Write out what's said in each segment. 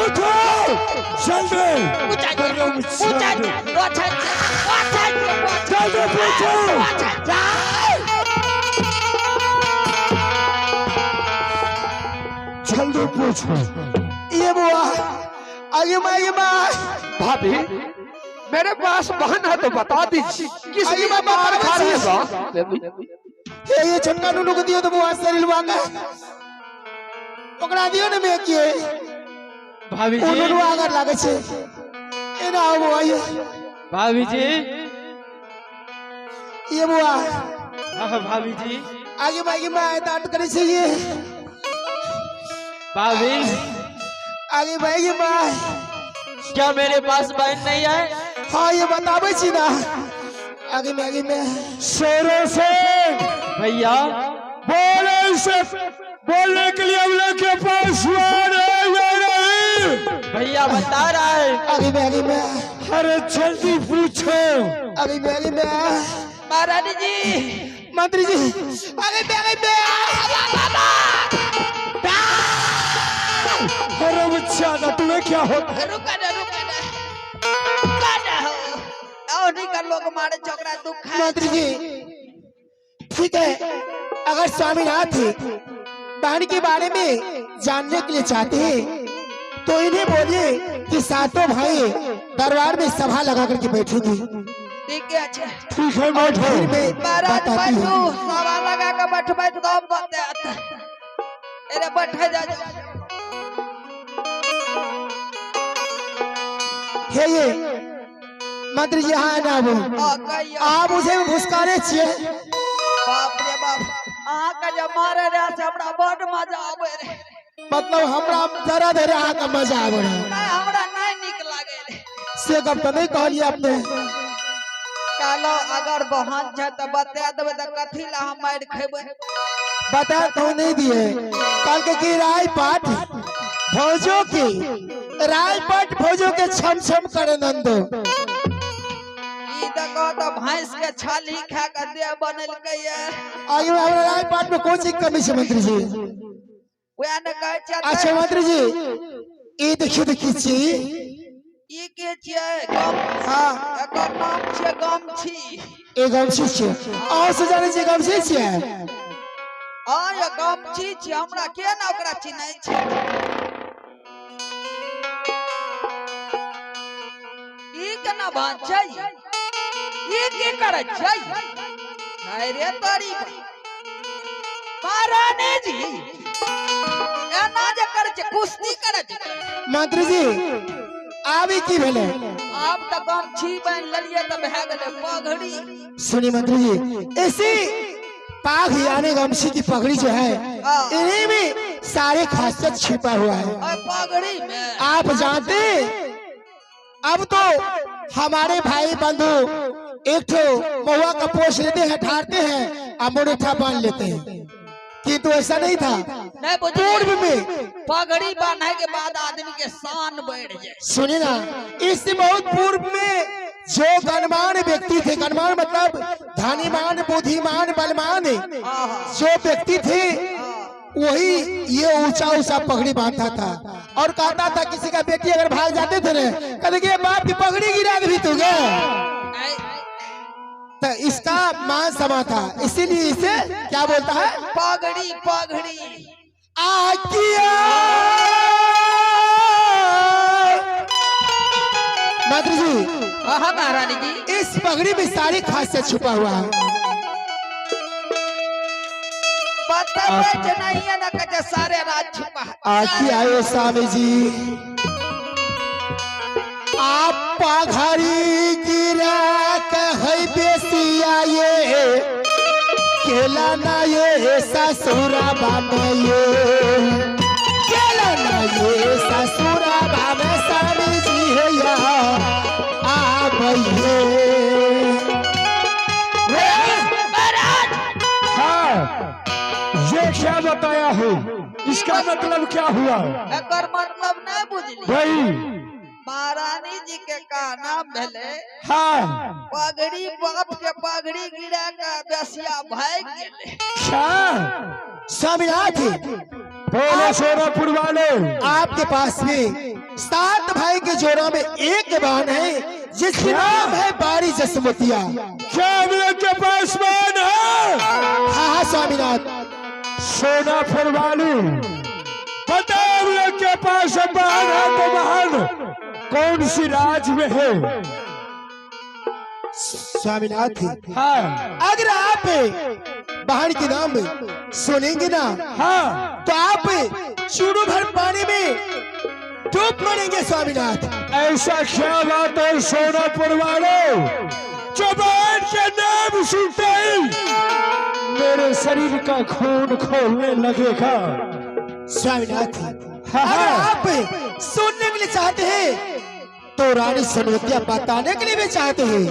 उठो जल्दी जल्दी पूछो जल्दी पूछो। ये बुआ आगे माँ भाभी मेरे पास बहन है तो बता दीजिए किसकी मैं मार खा रही हूँ। ये छक्का नुनु को दियो तो बुआ शरीर वांगा पकड़ा दियो ने मैं किए भाभी जी नुनु आगर लागे छे ए ना बुआ भाभी जी ये बुआ हाँ भाभी जी आगे माँ दांत करे छे ये भाभी आगे माँ क्या मेरे पास बहन नहीं है? हाँ ये बतावे छी ना आगे में शेरों से भैया बोले से बोलने के लिए हम लोग के पास मान है या नहीं? भैया बता रहा है। आगे में अरे जल्दी पूछो। आगे में महारानी जी मंत्री जी आगे में अरे बच्चा तुम्हें क्या होता? रुका ना और नहीं कर लोग मारे झगड़ा दुख है। मंत्री जी ठीक है अगर स्वामीनाथ बहन के बारे में जानने के लिए चाहते हैं तो इन्हें बोलिए कि सातों भाई दरबार में सभा लगा करके बैठेंगे। ठीक है अच्छा ठीक है बैठो। फिर मैं महाराज बताती बैठो हूँ। सवाल लगा के बैठबे तो अब बातें आता अरे बैठे जा हे ये मंत्री जी हाँ ना वो आप मुझे भुस्कारे छिए बाप रे बाप आ का जब मारे रे से हमरा बड़ मजा आवे रे मतलब हमरा जरा देर आ का मजा आवे रहा नहीं हमरा नहीं निक लागे रे से कब तो नहीं कहलिए आपने कालो अगर बहन छै त बता देबे त कथि ला हम मार खेबे बता तो नहीं दिए कल के की राय पाठ भोजो की राय पाठ भोजो के छम करे नंदो ई देखो तो भैंस के छाली खा के देह बनल के ये आगे हमारा राय पाठ में कौन सी कमी है मंत्री जी? वया ने कहे छै अच्छा मंत्री जी ये देखिए छी ई के छियै गम हाँ एकर नाम छियै गमछी ये गमछी छे और से जाने छी गमछी छे हां ये गमछी छियै हमरा के ना ओकरा चिन्है छै ई केना बात छै ई के करे छै अरे तोरी महारानी जी एना जे करे छै कुश्ती करे छै मंत्री जी आबी की भेले आप तो गमछी बन ललिए तो भे गेले पगड़ी सुनी मंत्री जी ऐसी पाग यानी गमछी की पगड़ी जो है इन्हीं में सारे खासियत छिपा हुआ है और पगड़ी में आप जानते अब तो हमारे भाई बंधु एक ठो महुआ का पोष लेते हैं ठारते हैं और मुरेठा बांध लेते हैं किंतु तो ऐसा नहीं था नहीं पूर्व में पगड़ी बांधने के बाद आदमी के शान बढ़ जाए सुनिए ना इससे बहुत पूर्व में जो गणमान्य व्यक्ति थे गणमान्य मतलब धनीमान बुद्धिमान बलवान जो व्यक्ति थे वही ये ऊंचा पगड़ी बांधता था और कहता था किसी का बेटी अगर भाग जाते थे ना कहते बाप की पगड़ी गिरा दी तू तो इसका मान समा था इसीलिए इसे क्या बोलता है पगड़ी पगड़ी मंत्री जी हाँ महारानी जी इस पगड़ी में सारी खासियत छुपा हुआ है नहीं है ना कचे सारे राज छुपा आखिर आयो स्वामी जी आप पगड़ी गिरा कहे बेसिया ये केला ना ये ससुरा बामे ये केला ना ये ससुरा बामे स्वामी जी है या आप ये क्या बताया हूँ इसका मतलब क्या हुआ? एकर मतलब नहीं बुझली भाई महारानी जी के का नाम भेले हाँ पगड़ी बाप के पगड़ी गिरा के बेसिया भाग गेले स्वामीनाथ बोले सोनापुर वाले। आपके पास में 7 भाई के जोड़ा में एक बहन है जिसका नाम है बारी जसमतिया। क्या हम लोग के पास बहन है? हाँ स्वामीनाथ। सोनापुर वाली पता है हम लोग के पास बहन है तो बहन कौन सी राज में है? स्वामीनाथ हाँ अगर आप बहन के नाम सुनेंगे ना हाँ तो आप चूरू भर पानी में डूब मरेंगे स्वामीनाथ। ऐसा क्या बात है सोनापुर वाले, जो बहन के नाम सुनते ही मेरे शरीर का खून खोलने लगेगा। स्वामीनाथ हाँ, अगर हाँ। आप सुनने के लिए चाहते हैं तो रानी सनवतिया बताने के लिए भी चाहते हैं।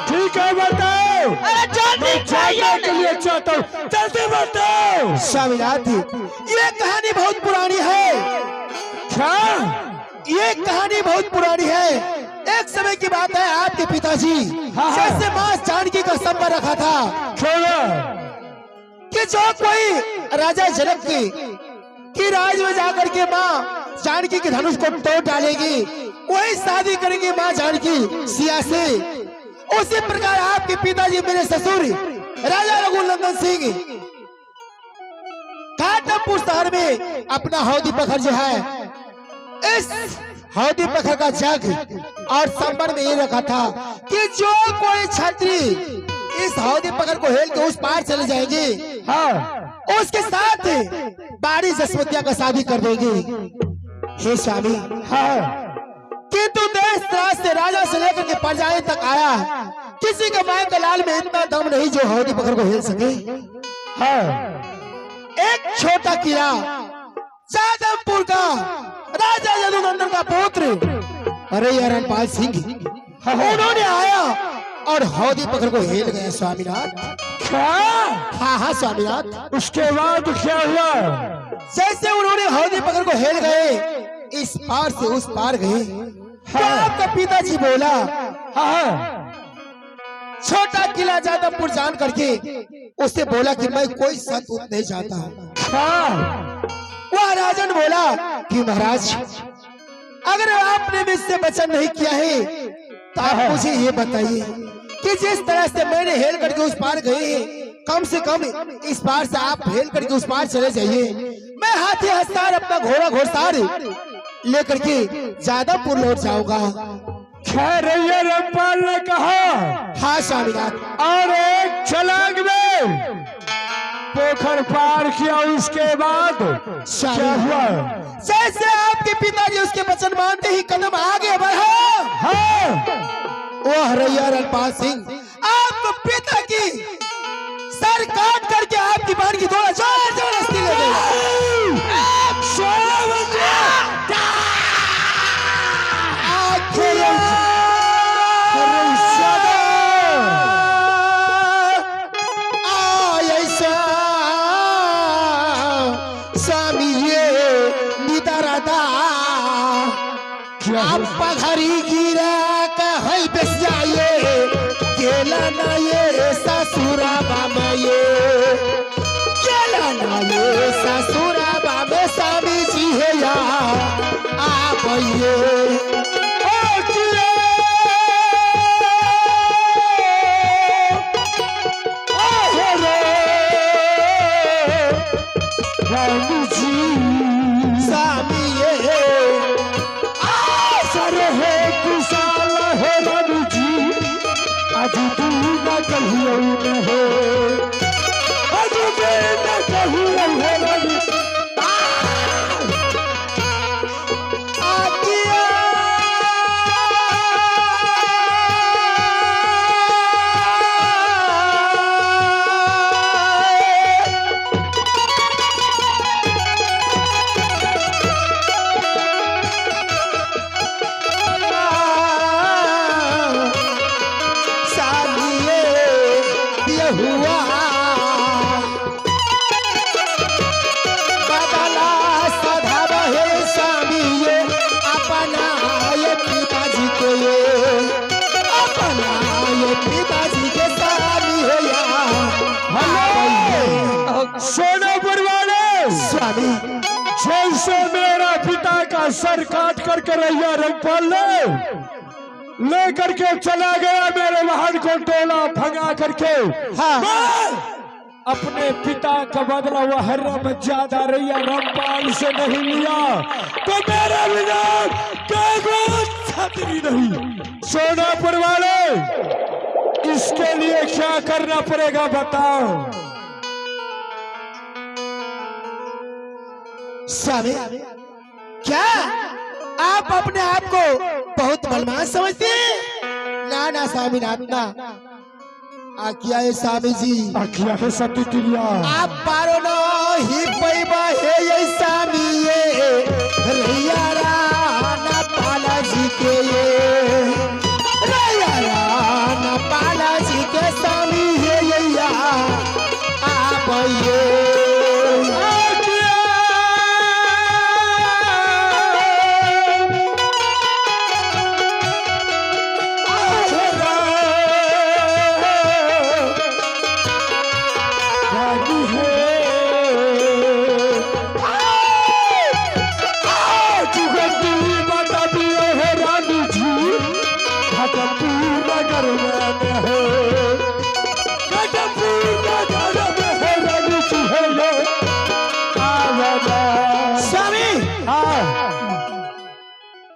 ठीक है बताओ। अरे जल्दी मैं जानने के लिए चाहता हूँ, जल्दी बताओ। स्वामीनाथ ये कहानी बहुत पुरानी है। क्या? ये कहानी बहुत पुरानी है। एक समय की बात है, आपके पिताजी हाँ, हाँ। जैसे मां जानकी का संबर रखा था छोड़ो। कि जो कोई राजा जनक की राज में जाकर के मां जानकी के धनुष को तोड़ डालेगी वही शादी करेंगे मां जानकी सिया से। उसी प्रकार आपके पिताजी मेरे ससुर राजा रघुनंदन सिंह घाटमपुर शहर में अपना हौदी पखर जो है, इस हौदी पखर का जग और संबर में ये रखा था कि जो कोई छात्री इस हौदी पखर को हेल के उस पार चले जाएंगे हाँ उसके साथ बारी जसवतिया का शादी कर देंगे। हे स्वामी हाँ किंतु देश राज से राजा से लेकर के प्रजाएं तक आया, किसी के माए के लाल में इतना दम नहीं जो हौदी पकड़ को हिल सके। हाँ एक छोटा किला जादवपुर का राजा यदुनंदन का पुत्र अरे रणपाल सिंह उन्होंने आया और हौदी पकड़ को हिल गए स्वामीनाथ। क्या? हाँ हाँ स्वामीनाथ। उसके बाद क्या हुआ? जैसे उन्होंने हौदी पकड़ को हिल गए, इस पार से उस पार गए, तो आपका पिताजी बोला हाँ छोटा किला जादवपुर जान करके उससे बोला कि मैं कोई संत उत नहीं चाहता। हाँ वह राजन बोला कि महाराज अगर आपने मुझसे वचन नहीं किया है तो आप मुझे ये बताइए कि जिस तरह से मैंने हेल करके उस पार गए हैं, कम से कम इस पार से आप हेल करके उस पार चले जाइए। मैं हाथी हस्तार अपना घोड़ा घोड़सार लेकर के जादवपुर लौट जाऊंगा। खैर ये रामपाल ने कहा हाँ स्वामीनाथ। और एक छलांग में पोखर पार किया। उसके बाद क्या हुआ? जैसे आपके पिताजी उसके वचन मानते ही कदम आगे बढ़ा, हाँ वो हरैया रणपाल सिंह आपको पिता की सर काट करके आपकी बहन की थोड़ा जोर जबरदस्ती ले गए। स्वामी ये निदरदा पघरी गिरा कहीं बेस जाइए केला ना ये ससुरा बाबा ये केला ना ये ससुरा बाबा स्वामी जी है या आप ये का सर काट करके रैया रंगपाल ले करके चला गया मेरे वाहन को टोला भगा करके। हाँ। मैं अपने पिता का बदला वह रम ज्यादा रैया रामपाल से नहीं लिया तो मेरा बिना छतरी नहीं। सोनापुर वाले इसके लिए क्या करना पड़ेगा बताओ। स्वामी क्या आप अपने आप को बहुत बलवान समझते हैं? ना ना स्वामी ना आज्ञा है स्वामी जी। आज्ञा है सती तिरिया। आप पारो न ही पैबा है ये स्वामी ये रैया